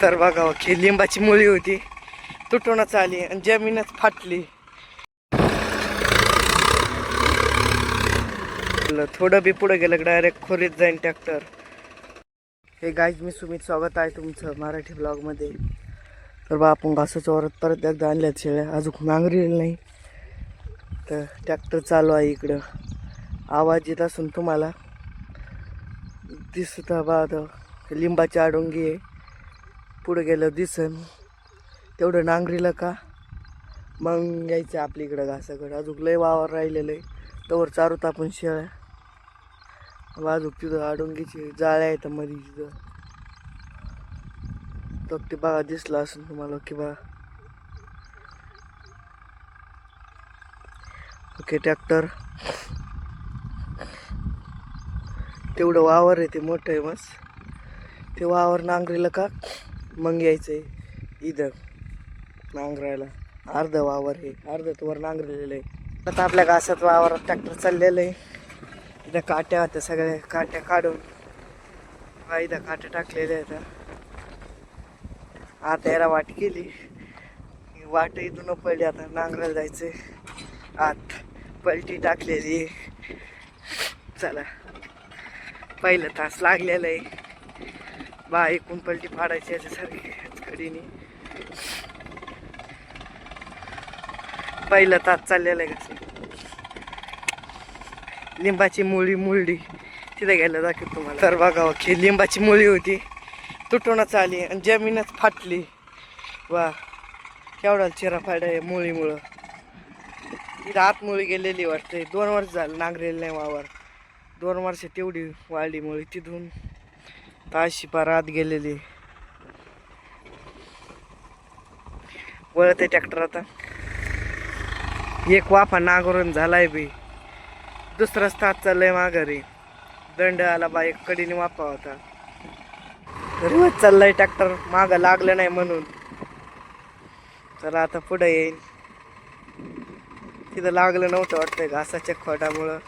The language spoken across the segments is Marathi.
तर बघा की लिंबाची मुळी होती तुटूनच आली आणि जमीनच फाटली. थोडं बी पुढे गेलं डायरेक्ट खोलीत जाईन ट्रॅक्टर. हे गाईज, मी सुमित, स्वागत आहे तुमचं मराठी ब्लॉगमध्ये. तर बा आपण घासाच्या वरात परत एकदा आणल्यात शेळ्या, अजून नांगरेल नाही. तर ट्रॅक्टर चालू आहे इकडं, आवाज येत असून तुम्हाला दिसत बा. लिंबाची आडोंगी आहे, पुढे गेलं दिसन तेवढं नांगरीलं का मग यायचं आपल्या इकडं घासाकडं. अजून लय वावर राहिलेलं आहे, तवर चारूत आपण शेळ्या. अजून तिथं आडोंगीची जाळ्या आहेत मध्ये तिथं, तर ते बघा दिसलं असेल तुम्हाला की बा. ओके, ट्रॅक्टर तेवढं वावर आहे ते मोठं आहे मस्त. ते वावर नांगरीलं का मग यायचं आहे इथं नांगरायला. अर्ध वावर आहे, अर्ध वर नांगरलेलं आहे. आता आपल्या घासात वावरात ट्रॅक्टर चाललेलं आहे. इथं काट्या होत्या, सगळ्या काट्या काढून इथं काट्या टाकलेल्या आहेत. आता याला वाट केली, वाट इथून पडली, आता नांगरायला जायचंय. आत पलटी टाकलेली आहे. चला, पहिलं तास लागलेलं आहे बा. एकूण पलटी फाडायची याच्यासारखी कडीने. पहिलं तास चाललेलं आहे कसं. लिंबाची मुळी मुळडी तिथे गेलं दाखव तुम्हाला. तर बघा की लिंबाची मुळी होती तुटूनच आली आणि जमीनच फाटली. वा, केवढा चिरा फाडा आहे मुळीमुळं. तिथं आत मुळी गेलेली वाटते. 2 वर्ष झालं नांगरेलं नाही वावर. 2 वर्ष तेवढी वाढली मुळी, तिथून ताशी पार आत गेलेली. वळते ट्रॅक्टर आता. एक वाफा नांगरून झालाय बी, दुसराच तास चाललंय माघारी. दंड आला बा, एक कडीने वाफा होता. रिवर्स चाललाय ट्रॅक्टर, मागं लागलं नाही म्हणून. चला आता पुढे येईल. तिथं लागलं नव्हतं वाटतंय घासाच्या खोडामुळं.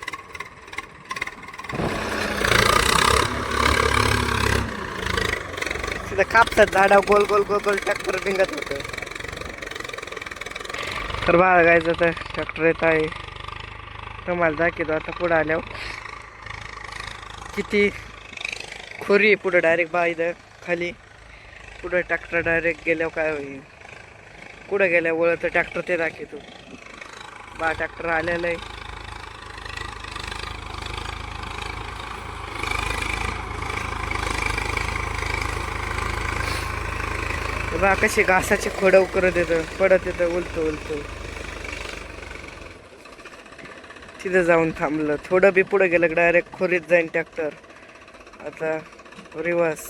तिथं कापतात झाडा, गोल गोल गोल गोल ट्रॅक्टर भिंगत होतं. तर बाळगायचं तर ट्रॅक्टर येत आहे. तुम्हाला दाखवतो आता पुढं आल्यावर किती खोरी आहे. पुढं डायरेक्ट बा इथं खाली पुढं ट्रॅक्टर डायरेक्ट गेल्यावर काय होईल. पुढं गेल्यावर वळत ट्रॅक्टर ते दाखवतो बा. ट्रॅक्टर आलेलं आहे. बा कशी घासाची खोडव करत येतं, पडत येतं, उलतो उलतो. तिथं जाऊन थांबलं. थोडं बी पुढं गेलं डायरेक्ट खोरीत जाईन ट्रॅक्टर. आता रिवर्स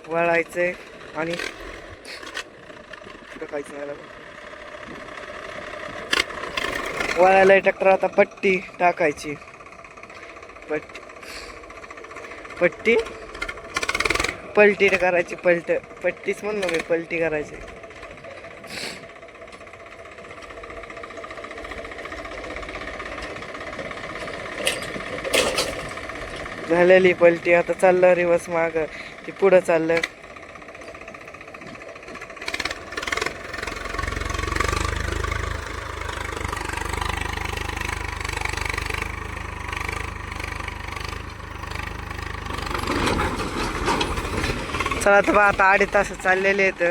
वळायचंय आणि वळायला ट्रॅक्टर. आता पट्टी टाकायची. पट्टी पट्टी पलटी करायची. पट्टीच म्हणलो मी, पलटी करायची. झालेली पलटी. आता चाललं रिवर्स माग, ती पुढं चाललं. चला तर बा, आता 2.5 तास चाललेले आहेत.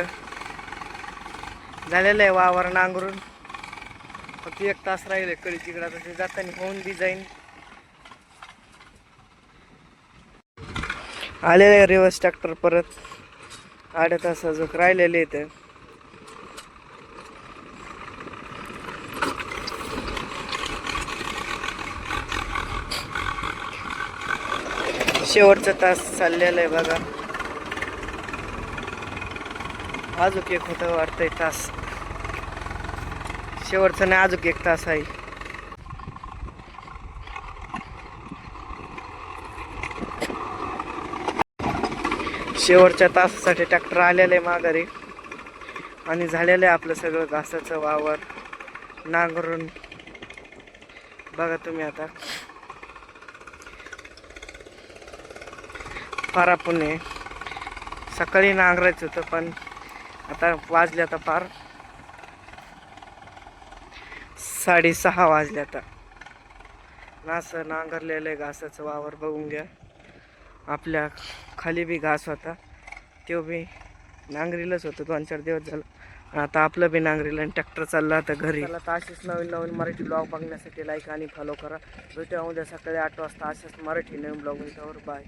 झालेलं आहे वावर नांगरून. फक्त 1 तास राहिले कडी तिकडं. आता ते जाताना होऊन बी जाईन. आलेलं आहे रिवर्स ट्रॅक्टर परत. 2.5 तास अजून राहिलेले आहेत. शेवटचा तास चाललेला आहे बघा. अजून एक होतं वाटतंय तास. शेवटचा नाही, अजून 1 तास आहे. शेवटच्या तासासाठी ट्रॅक्टर आलेलं आहे माघारी. आणि झालेलं आहे आपलं सगळं घासाचं वावर नांगरून. बघा तुम्ही आता फारा पुणे सकाळी नांगरायचं होतं पण आता वाजले आता पार 6:30 वाजले आता. असं नांगरलेलं आहे घासाचं वावर बघून घ्या. आपल्या खाली बी घास होता तो बी नांगरीलाच होतं 2-4 दिवस झालं. आता आपलं बी नांगरीला आणि ट्रॅक्टर चालला आता घरी. त्याला तर असेच नवीन नवीन मराठी ब्लॉग बघण्यासाठी लाईक आणि फॉलो करा. भेटूया उद्या सकाळी 8 वाजता असेच मराठी नवीन ब्लॉग. बाय.